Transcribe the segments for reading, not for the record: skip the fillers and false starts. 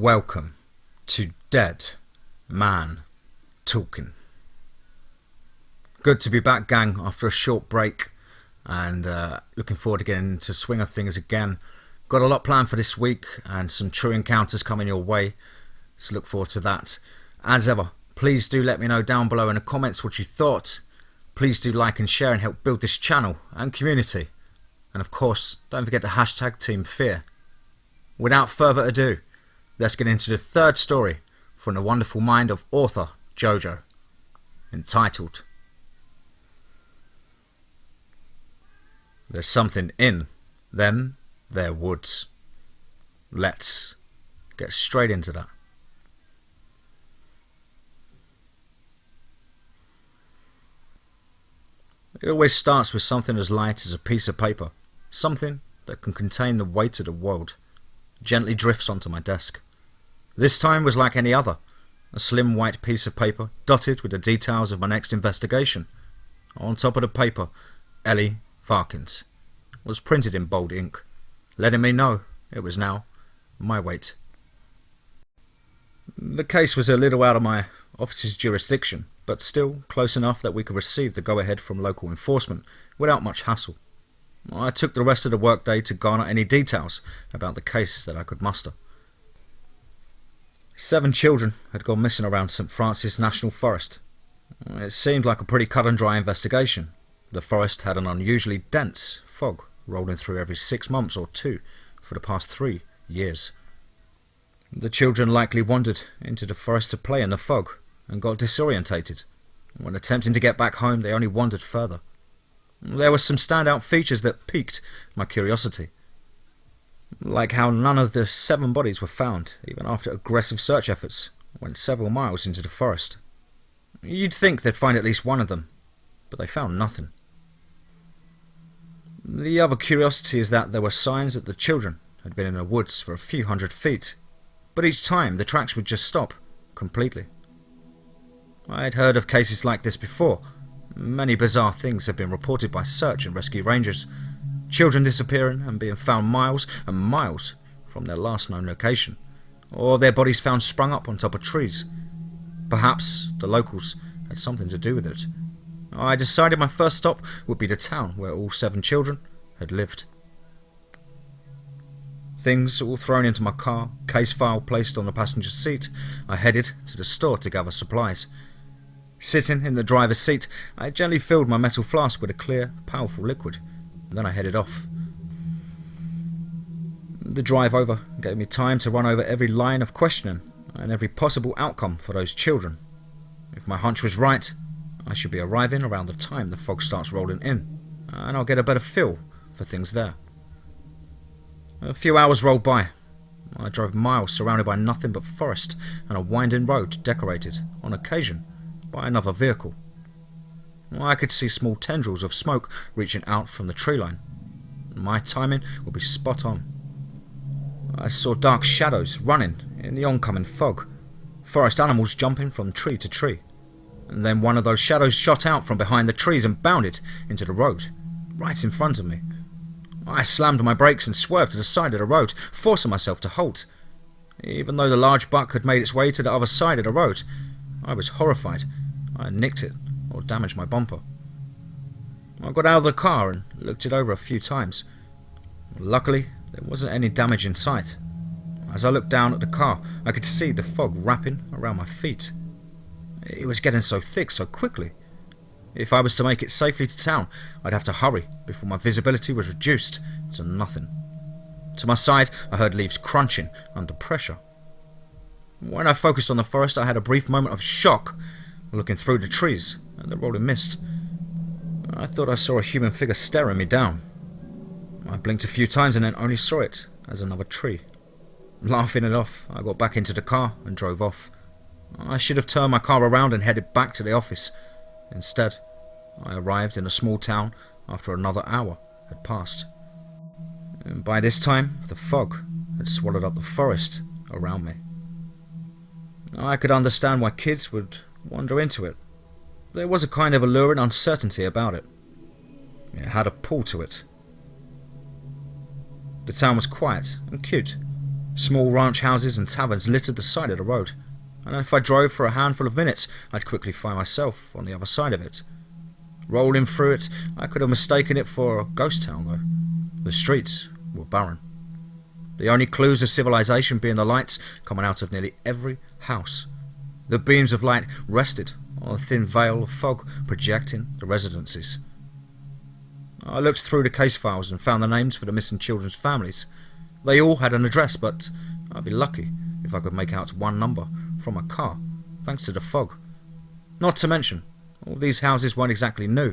Welcome to Dead Man Talking. Good to be back, gang, after a short break, and looking forward to getting into swing of things again. Got a lot planned for this week and some true encounters coming your way, so look forward to that. As ever, please do let me know down below in the comments what you thought. Please do like and share and help build this channel and community. And of course, don't forget to hashtag TeamFEAR. Without further ado, let's get into the third story from the wonderful mind of AuthorJoJo, entitled There's Something in Them There Woods. Let's get straight into that. It always starts with something as light as a piece of paper, something that can contain the weight of the world. Gently drifts onto my desk. This time was like any other, a slim white piece of paper dotted with the details of my next investigation. On top of the paper, Ellie Varkins was printed in bold ink, letting me know it was now my wait. The case was a little out of my office's jurisdiction, but still close enough that we could receive the go-ahead from local enforcement without much hassle. I took the rest of the workday to garner any details about the case that I could muster. 7 children had gone missing around St. Francis National Forest. It seemed like a pretty cut and dry investigation. The forest had an unusually dense fog rolling through every 6 months or 2 for the past 3 years. The children likely wandered into the forest to play in the fog and got disorientated. When attempting to get back home, they only wandered further. There were some standout features that piqued my curiosity, like how none of the 7 bodies were found, even after aggressive search efforts went several miles into the forest. You'd think they'd find at least one of them, but they found nothing. The other curiosity is that there were signs that the children had been in the woods for a few hundred feet, but each time the tracks would just stop completely. I'd heard of cases like this before. Many bizarre things have been reported by search and rescue rangers. Children disappearing and being found miles and miles from their last known location, or their bodies found sprung up on top of trees. Perhaps the locals had something to do with it. I decided my first stop would be the town where all 7 children had lived. Things all thrown into my car, case file placed on the passenger seat, I headed to the store to gather supplies. Sitting in the driver's seat, I gently filled my metal flask with a clear, powerful liquid. Then I headed off. The drive over gave me time to run over every line of questioning and every possible outcome for those children. If my hunch was right, I should be arriving around the time the fog starts rolling in, and I'll get a better feel for things there. A few hours rolled by. I drove miles surrounded by nothing but forest and a winding road decorated, on occasion, by another vehicle. I could see small tendrils of smoke reaching out from the tree line. My timing would be spot on. I saw dark shadows running in the oncoming fog, forest animals jumping from tree to tree, and then one of those shadows shot out from behind the trees and bounded into the road, right in front of me. I slammed my brakes and swerved to the side of the road, forcing myself to halt. Even though the large buck had made its way to the other side of the road, I was horrified. I had nicked it or damaged my bumper. I got out of the car and looked it over a few times. Luckily, there wasn't any damage in sight. As I looked down at the car, I could see the fog wrapping around my feet. It was getting so thick so quickly. If I was to make it safely to town, I'd have to hurry before my visibility was reduced to nothing. To my side, I heard leaves crunching under pressure. When I focused on the forest, I had a brief moment of shock, looking through the trees and the rolling mist. I thought I saw a human figure staring me down. I blinked a few times and then only saw it as another tree. Laughing it off, I got back into the car and drove off. I should have turned my car around and headed back to the office. Instead, I arrived in a small town after another hour had passed. And by this time, the fog had swallowed up the forest around me. I could understand why kids would wander into it. There was a kind of alluring uncertainty about it. It had a pull to it. The town was quiet and cute. Small ranch houses and taverns littered the side of the road, and if I drove for a handful of minutes, I'd quickly find myself on the other side of it. Rolling through it, I could have mistaken it for a ghost town, though. The streets were barren. The only clues of civilization being the lights coming out of nearly every house. The beams of light rested on a thin veil of fog projecting the residences. I looked through the case files and found the names for the missing children's families. They all had an address, but I'd be lucky if I could make out one number from a car, thanks to the fog. Not to mention, all these houses weren't exactly new.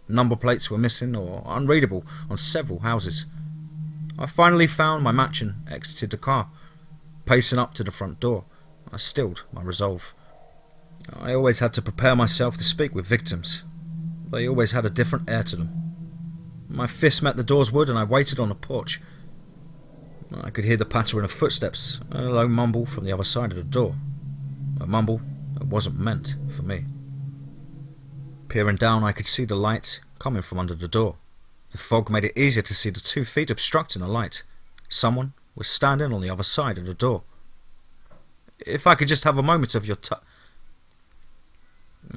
Number plates were missing or unreadable on several houses. I finally found my match and exited the car. Pacing up to the front door, I stilled my resolve. I always had to prepare myself to speak with victims. They always had a different air to them. My fist met the door's wood and I waited on the porch. I could hear the pattering of footsteps and a low mumble from the other side of the door. A mumble that wasn't meant for me. Peering down, I could see the light coming from under the door. The fog made it easier to see the 2 feet obstructing the light. Someone was standing on the other side of the door. If I could just have a moment of your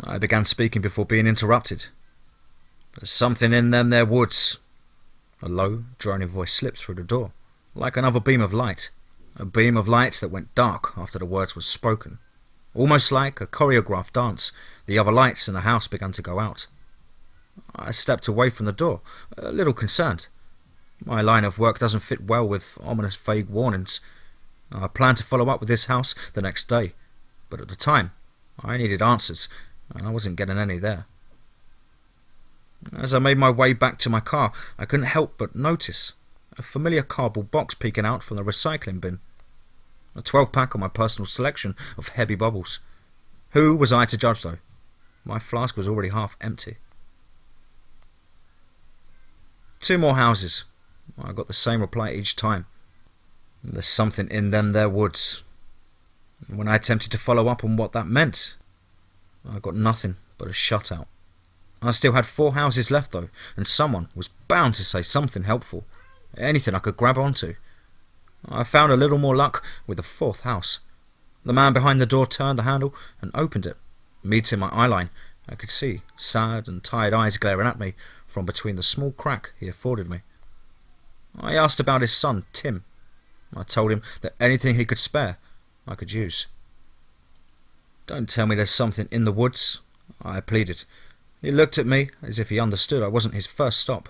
I began speaking before being interrupted. There's something in them there woods. A low, droning voice slipped through the door, like another beam of light. A beam of light that went dark after the words were spoken. Almost like a choreographed dance, the other lights in the house began to go out. I stepped away from the door, a little concerned. My line of work doesn't fit well with ominous vague warnings. I planned to follow up with this house the next day, but at the time, I needed answers, and I wasn't getting any there. As I made my way back to my car, I couldn't help but notice a familiar cardboard box peeking out from the recycling bin. A 12-pack of my personal selection of heavy bubbles. Who was I to judge, though? My flask was already half empty. 2 more houses. I got the same reply each time. There's something in them there woods. When I attempted to follow up on what that meant, I got nothing but a shutout. I still had 4 houses left, though, and someone was bound to say something helpful. Anything I could grab onto. I found a little more luck with the 4th house. The man behind the door turned the handle and opened it. Meeting my eyeline, I could see sad and tired eyes glaring at me from between the small crack he afforded me. I asked about his son, Tim. I told him that anything he could spare, I could use. Don't tell me there's something in the woods, I pleaded. He looked at me as if he understood I wasn't his first stop.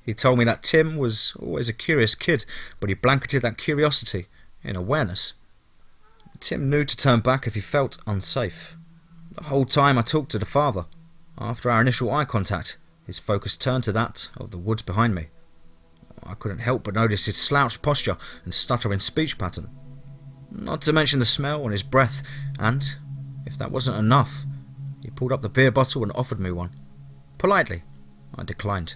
He told me that Tim was always a curious kid, but he blanketed that curiosity in awareness. Tim knew to turn back if he felt unsafe. The whole time I talked to the father. After our initial eye contact, his focus turned to that of the woods behind me. I couldn't help but notice his slouched posture and stuttering speech pattern. Not to mention the smell on his breath, and, if that wasn't enough, he pulled up the beer bottle and offered me one. Politely, I declined.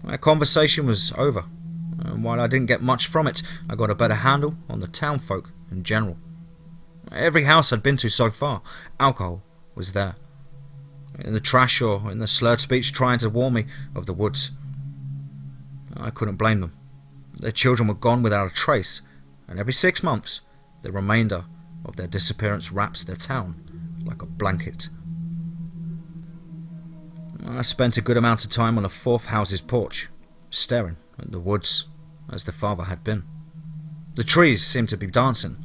Our conversation was over, and while I didn't get much from it, I got a better handle on the town folk in general. Every house I'd been to so far, alcohol was there. In the trash or in the slurred speech trying to warn me of the woods. I couldn't blame them. Their children were gone without a trace, and every 6 months, the remainder of their disappearance wraps their town like a blanket. I spent a good amount of time on the 4th house's porch, staring at the woods as the father had been. The trees seemed to be dancing,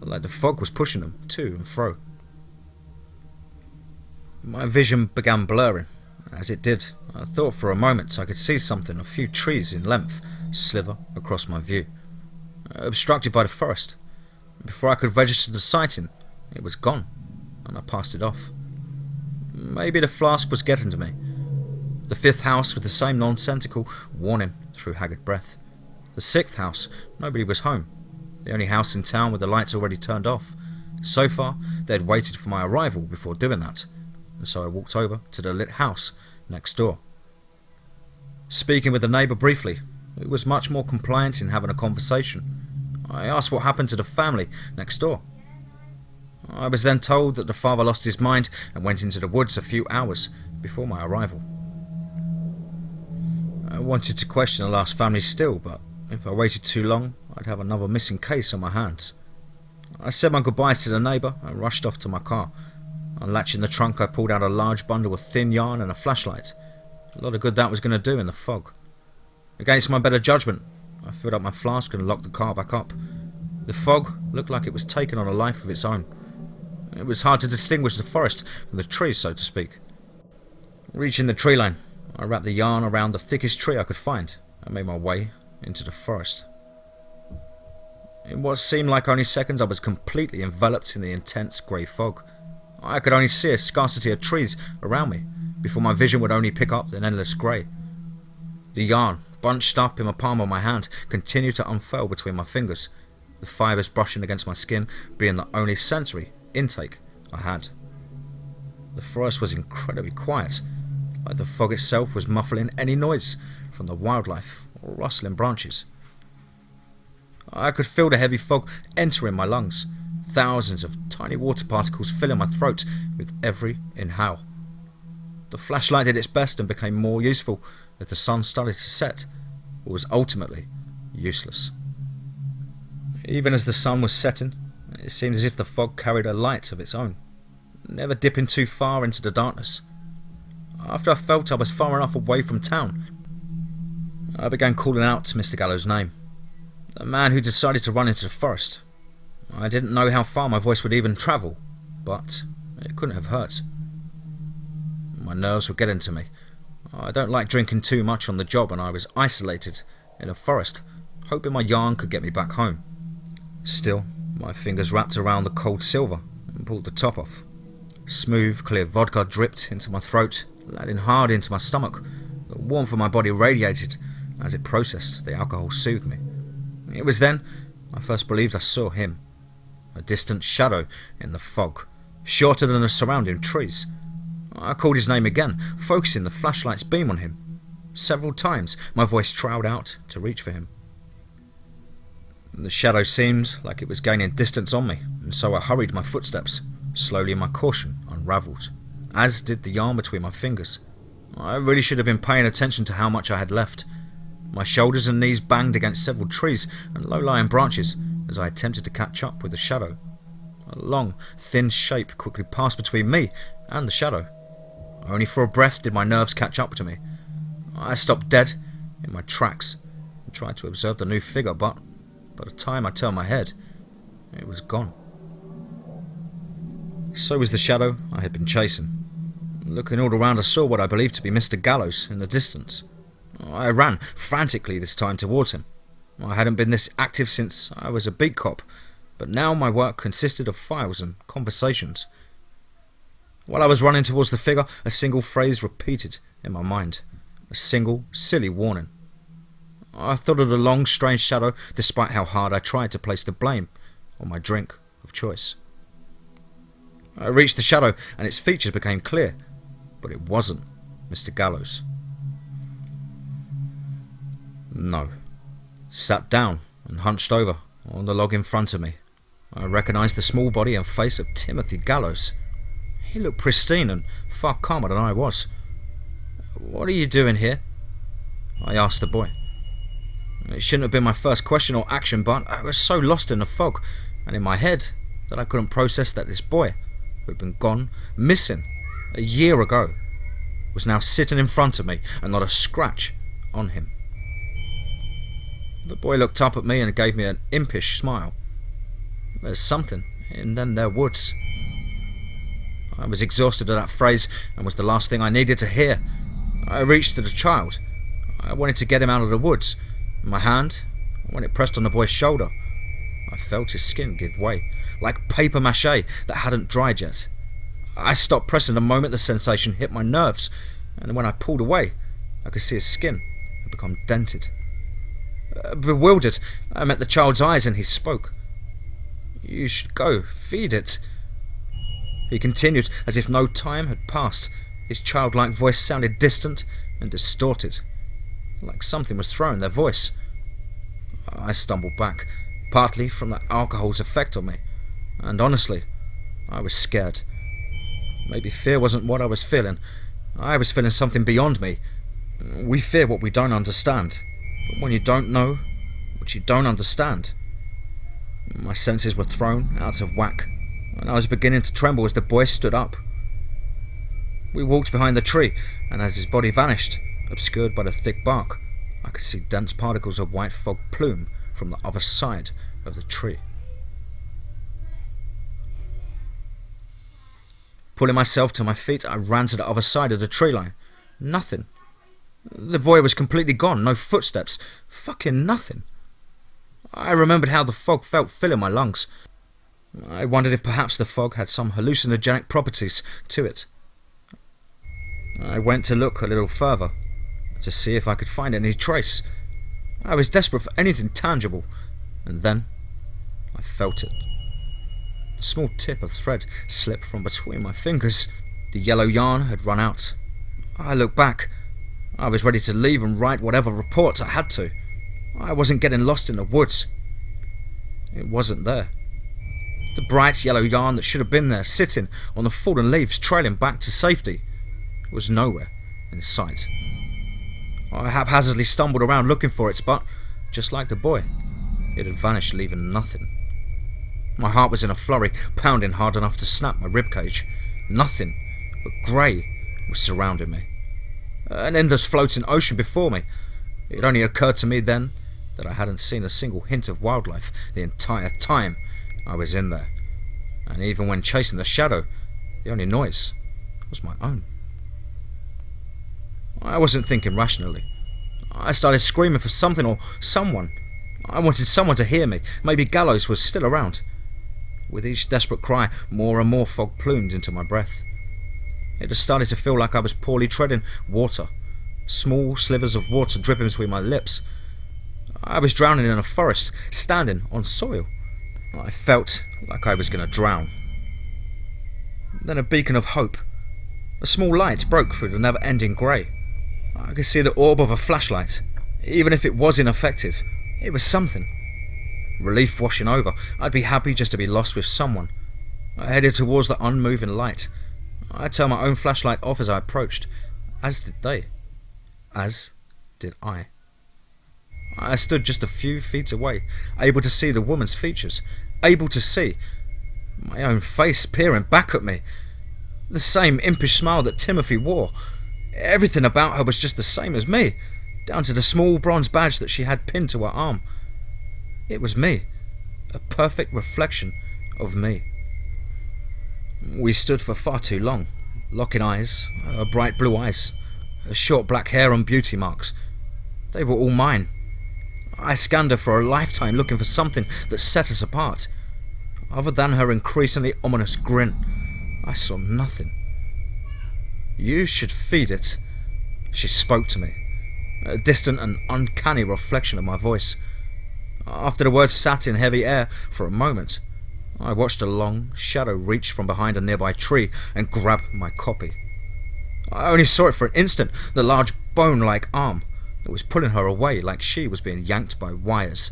like the fog was pushing them to and fro. My vision began blurring. As it did, I thought for a moment I could see something a few trees in length slither across my view, obstructed by the forest. Before I could register the sighting, it was gone, and I passed it off. Maybe the flask was getting to me. The 5th house with the same nonsensical warning through haggard breath. The 6th house, nobody was home. The only house in town with the lights already turned off. So far, they had waited for my arrival before doing that, and so I walked over to the lit house next door. Speaking with the neighbour briefly, who was much more compliant in having a conversation, I asked what happened to the family next door. I was then told that the father lost his mind and went into the woods a few hours before my arrival. I wanted to question the last family still, but if I waited too long, I'd have another missing case on my hands. I said my goodbyes to the neighbour and rushed off to my car. Unlatching the trunk, I pulled out a large bundle of thin yarn and a flashlight. A lot of good that was going to do in the fog. Against my better judgment, I filled up my flask and locked the car back up. The fog looked like it was taking on a life of its own. It was hard to distinguish the forest from the trees, so to speak. Reaching the tree line, I wrapped the yarn around the thickest tree I could find and made my way into the forest. In what seemed like only seconds, I was completely enveloped in the intense grey fog. I could only see a scarcity of trees around me before my vision would only pick up an endless grey. The yarn, bunched up in the palm of my hand, continued to unfurl between my fingers, the fibres brushing against my skin being the only sensory intake I had. The forest was incredibly quiet, like the fog itself was muffling any noise from the wildlife or rustling branches. I could feel the heavy fog entering my lungs, thousands of tiny water particles filling my throat with every inhale. The flashlight did its best and became more useful as the sun started to set, but was ultimately useless. Even as the sun was setting, it seemed as if the fog carried a light of its own, never dipping too far into the darkness. After I felt I was far enough away from town, I began calling out to Mr. Gallows' name, the man who decided to run into the forest. I didn't know how far my voice would even travel, but it couldn't have hurt. My nerves were getting to me. I don't like drinking too much on the job, and I was isolated in a forest, hoping my yarn could get me back home. Still, my fingers wrapped around the cold silver and pulled the top off. Smooth, clear vodka dripped into my throat, landing hard into my stomach. The warmth of my body radiated as it processed. The alcohol soothed me. It was then I first believed I saw him, a distant shadow in the fog, shorter than the surrounding trees. I called his name again, focusing the flashlight's beam on him. Several times my voice trailed out to reach for him. The shadow seemed like it was gaining distance on me, and so I hurried my footsteps. Slowly my caution unravelled, as did the yarn between my fingers. I really should have been paying attention to how much I had left. My shoulders and knees banged against several trees and low-lying branches as I attempted to catch up with the shadow. A long, thin shape quickly passed between me and the shadow. Only for a breath did my nerves catch up to me. I stopped dead in my tracks and tried to observe the new figure, but by the time I turned my head, it was gone. So was the shadow I had been chasing. Looking all around, I saw what I believed to be Mr. Gallows in the distance. I ran frantically this time towards him. I hadn't been this active since I was a beat cop, but now my work consisted of files and conversations. While I was running towards the figure, a single phrase repeated in my mind, a single silly warning. I thought of the long, strange shadow, despite how hard I tried to place the blame on my drink of choice. I reached the shadow and its features became clear, but it wasn't Mr. Gallows. No. Sat down and hunched over on the log in front of me, I recognised the small body and face of Timothy Gallows. He looked pristine and far calmer than I was. "What are you doing here?" I asked the boy. It shouldn't have been my first question or action, but I was so lost in the fog and in my head that I couldn't process that this boy, who had been gone, missing, a year ago, was now sitting in front of me and not a scratch on him. The boy looked up at me and gave me an impish smile. "There's something in them there woods." I was exhausted at that phrase and was the last thing I needed to hear. I reached to the child. I wanted to get him out of the woods. My hand, when it pressed on the boy's shoulder, I felt his skin give way, like paper mache that hadn't dried yet. I stopped pressing the moment the sensation hit my nerves, and when I pulled away, I could see his skin had become dented. Bewildered, I met the child's eyes and he spoke. "You should go, feed it." He continued as if no time had passed. His childlike voice sounded distant and distorted, like something was throwing their voice. I stumbled back, partly from the alcohol's effect on me, and honestly, I was scared. Maybe fear wasn't what I was feeling. I was feeling something beyond me. We fear what we don't understand, but when you don't know what which you don't understand. My senses were thrown out of whack, and I was beginning to tremble as the boy stood up. We walked behind the tree, and as his body vanished, obscured by the thick bark, I could see dense particles of white fog plume from the other side of the tree. Pulling myself to my feet, I ran to the other side of the tree line. Nothing. The boy was completely gone, no footsteps, fucking nothing. I remembered how the fog felt filling my lungs. I wondered if perhaps the fog had some hallucinogenic properties to it. I went to look a little further, to see if I could find any trace. I was desperate for anything tangible, and then I felt it. A small tip of thread slipped from between my fingers. The yellow yarn had run out. I looked back. I was ready to leave and write whatever reports I had to. I wasn't getting lost in the woods. It wasn't there. The bright yellow yarn that should have been there, sitting on the fallen leaves, trailing back to safety, was nowhere in sight. I haphazardly stumbled around looking for it, but, just like the boy, it had vanished, leaving nothing. My heart was in a flurry, pounding hard enough to snap my ribcage. Nothing but grey was surrounding me. An endless floating ocean before me. It only occurred to me then that I hadn't seen a single hint of wildlife the entire time I was in there. And even when chasing the shadow, the only noise was my own. I wasn't thinking rationally. I started screaming for something or someone. I wanted someone to hear me. Maybe Gallows was still around. With each desperate cry, more and more fog plumed into my breath. It had started to feel like I was poorly treading water. Small slivers of water dripping between my lips. I was drowning in a forest, standing on soil. I felt like I was going to drown. Then a beacon of hope. A small light broke through the never-ending grey. I could see the orb of a flashlight. Even if it was ineffective, it was something. Relief washing over, I'd be happy just to be lost with someone. I headed towards the unmoving light. I turned my own flashlight off as I approached, as did they. As did I. I stood just a few feet away, able to see the woman's features, able to see my own face peering back at me. The same impish smile that Timothy wore. Everything about her was just the same as me, down to the small bronze badge that she had pinned to her arm. It was me, a perfect reflection of me. We stood for far too long, locking eyes, her bright blue eyes, her short black hair and beauty marks. They were all mine. I scanned her for a lifetime looking for something that set us apart. Other than her increasingly ominous grin, I saw nothing. You should feed it, she spoke to me, a distant and uncanny reflection of my voice. After the words sat in heavy air for a moment, I watched a long shadow reach from behind a nearby tree and grab my copy. I only saw it for an instant, the large bone-like arm that was pulling her away like she was being yanked by wires.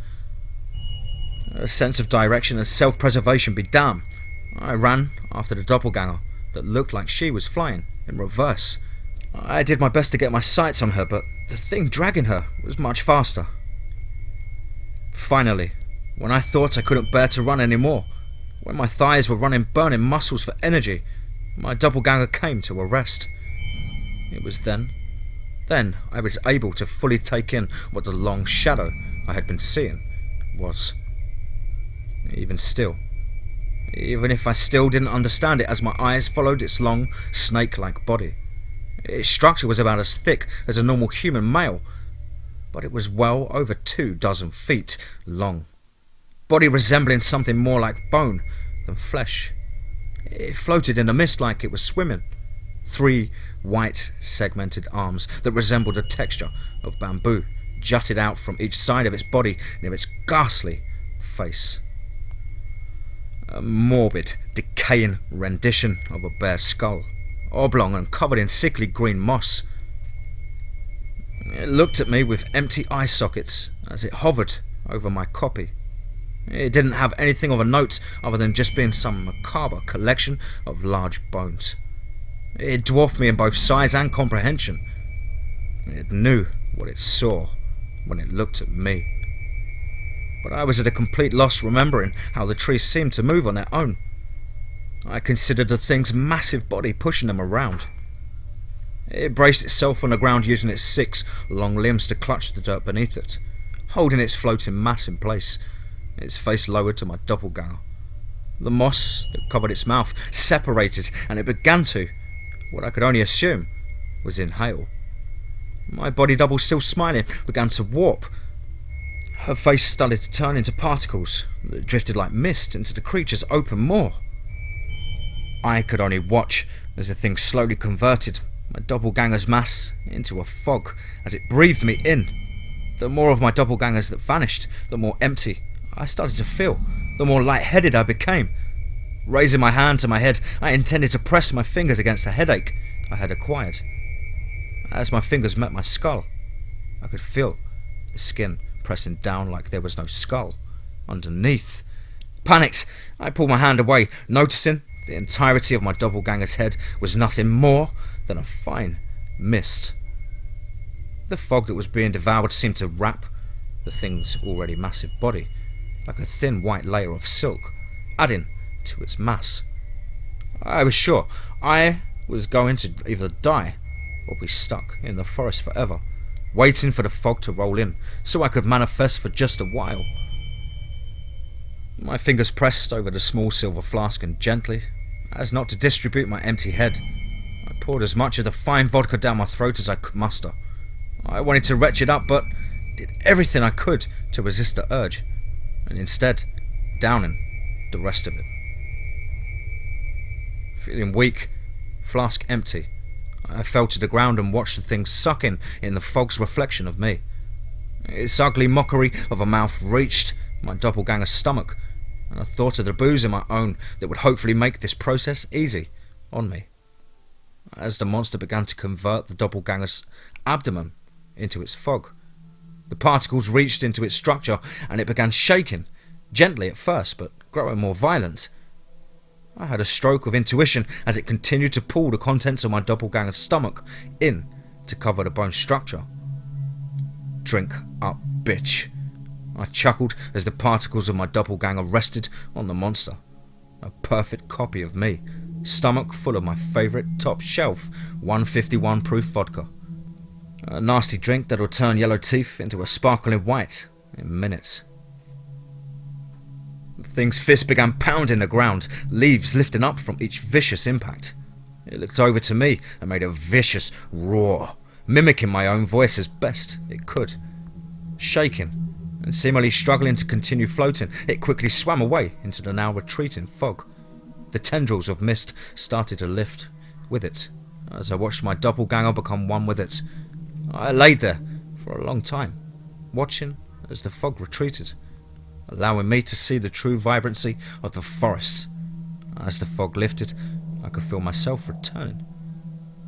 A sense of direction and self-preservation be damned. I ran after the doppelganger that looked like she was flying in reverse. I did my best to get my sights on her, but the thing dragging her was much faster. Finally, when I thought I couldn't bear to run anymore, when my thighs were running burning muscles for energy, my doppelganger came to a rest. It was then I was able to fully take in what the long shadow I had been seeing was. Even still, even if I still didn't understand it as my eyes followed its long, snake-like body. Its structure was about as thick as a normal human male, but it was well over 24 feet long. Body resembling something more like bone than flesh. It floated in the mist like it was swimming. 3 white, segmented arms that resembled the texture of bamboo jutted out from each side of its body near its ghastly face. A morbid, decaying rendition of a bare skull, oblong and covered in sickly green moss. It looked at me with empty eye sockets as it hovered over my copy. It didn't have anything of a note other than just being some macabre collection of large bones. It dwarfed me in both size and comprehension. It knew what it saw when it looked at me. but I was at a complete loss remembering how the trees seemed to move on their own. I considered the thing's massive body pushing them around. It braced itself on the ground using its 6 long limbs to clutch the dirt beneath it, holding its floating mass in place, its face lowered to my doppelganger. The moss that covered its mouth separated, and it began to, what I could only assume, was inhale. My body double, still smiling, began to warp. Her face started to turn into particles that drifted like mist into the creature's open maw. I could only watch as the thing slowly converted my doppelganger's mass into a fog as it breathed me in. The more of my doppelgangers that vanished, the more empty I started to feel, the more lightheaded I became. Raising my hand to my head, I intended to press my fingers against the headache I had acquired. As my fingers met my skull, I could feel the skin pressing down like there was no skull underneath. Panicked, I pulled my hand away, noticing the entirety of my doppelganger's head was nothing more than a fine mist. The fog that was being devoured seemed to wrap the thing's already massive body like a thin white layer of silk, adding to its mass. I was sure I was going to either die or be stuck in the forest forever, waiting for the fog to roll in so I could manifest for just a while. My fingers pressed over the small silver flask, and gently, as not to distribute my empty head, I poured as much of the fine vodka down my throat as I could muster. I wanted to retch it up, but did everything I could to resist the urge, and instead downing the rest of it. Feeling weak, flask empty, I fell to the ground and watched the thing suck in the fog's reflection of me. Its ugly mockery of a mouth reached my doppelganger's stomach, and I thought of the booze in my own that would hopefully make this process easy on me. As the monster began to convert the doppelganger's abdomen into its fog, the particles reached into its structure and it began shaking, gently at first, but growing more violent. I had a stroke of intuition as it continued to pull the contents of my doppelganger's stomach in to cover the bone structure. "Drink up, bitch," I chuckled as the particles of my doppelganger rested on the monster. A perfect copy of me, stomach full of my favourite top shelf 151 proof vodka. A nasty drink that'll turn yellow teeth into a sparkling white in minutes. The thing's fist began pounding the ground, leaves lifting up from each vicious impact. It looked over to me and made a vicious roar, mimicking my own voice as best it could. Shaking and seemingly struggling to continue floating, it quickly swam away into the now retreating fog. The tendrils of mist started to lift with it as I watched my doppelganger become one with it. I laid there for a long time, watching as the fog retreated, allowing me to see the true vibrancy of the forest. As the fog lifted, I could feel myself returning.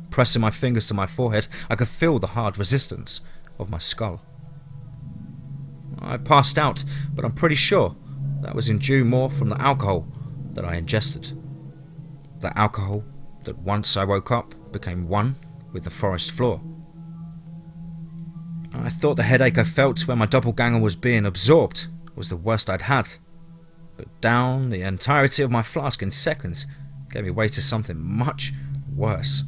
Pressing my fingers to my forehead, I could feel the hard resistance of my skull. I passed out, but I'm pretty sure that was in due more from the alcohol that I ingested. The alcohol that once I woke up became one with the forest floor. I thought the headache I felt when my doppelganger was being absorbed was the worst I'd had, but down the entirety of my flask in seconds gave me way to something much worse.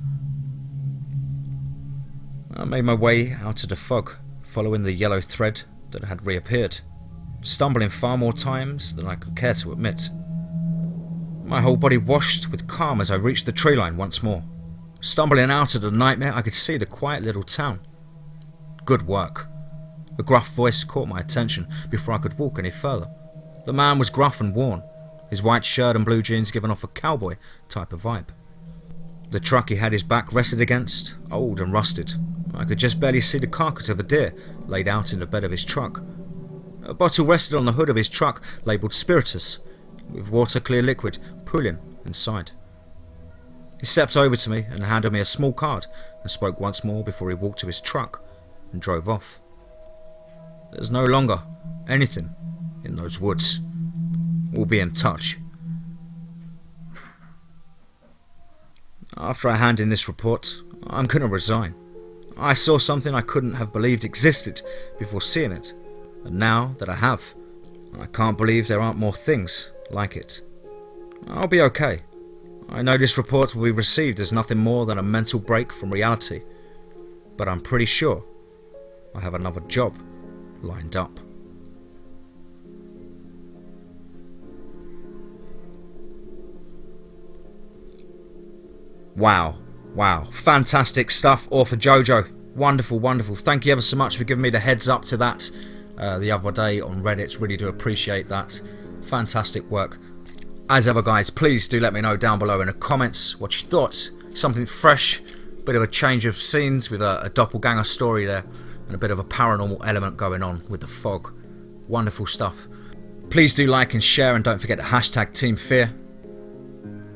I made my way out of the fog, following the yellow thread that had reappeared, stumbling far more times than I could care to admit. My whole body washed with calm as I reached the tree line once more. Stumbling out of the nightmare, I could see the quiet little town. "Good work." A gruff voice caught my attention before I could walk any further. The man was gruff and worn, his white shirt and blue jeans giving off a cowboy type of vibe. The truck he had his back rested against, old and rusted. I could just barely see the carcass of a deer laid out in the bed of his truck. A bottle rested on the hood of his truck labelled spiritus, with water-clear liquid pooling inside. He stepped over to me and handed me a small card and spoke once more before he walked to his truck and drove off. There's no longer anything in those woods. We'll be in touch. After I hand in this report, I'm gonna resign. I saw something I couldn't have believed existed before seeing it, and now that I have, I can't believe there aren't more things like it. I'll be okay. I know this report will be received as nothing more than a mental break from reality, but I'm pretty sure I have another job lined up. Wow, fantastic stuff, AuthorJoJo. Wonderful, wonderful. Thank you ever so much for giving me the heads up to that the other day on Reddit. Really do appreciate that. Fantastic work. As ever, guys, please do let me know down below in the comments what you thought. Something fresh, bit of a change of scenes with a doppelganger story there, and a bit of a paranormal element going on with the fog. Wonderful stuff. Please do like and share, and don't forget to hashtag TeamFEAR.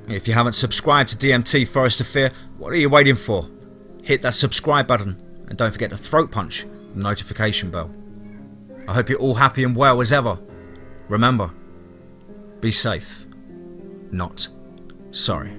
If you haven't subscribed to DMT Forest of Fear, what are you waiting for? Hit that subscribe button, and don't forget to throat punch the notification bell. I hope you're all happy and well as ever. Remember, be safe, not sorry.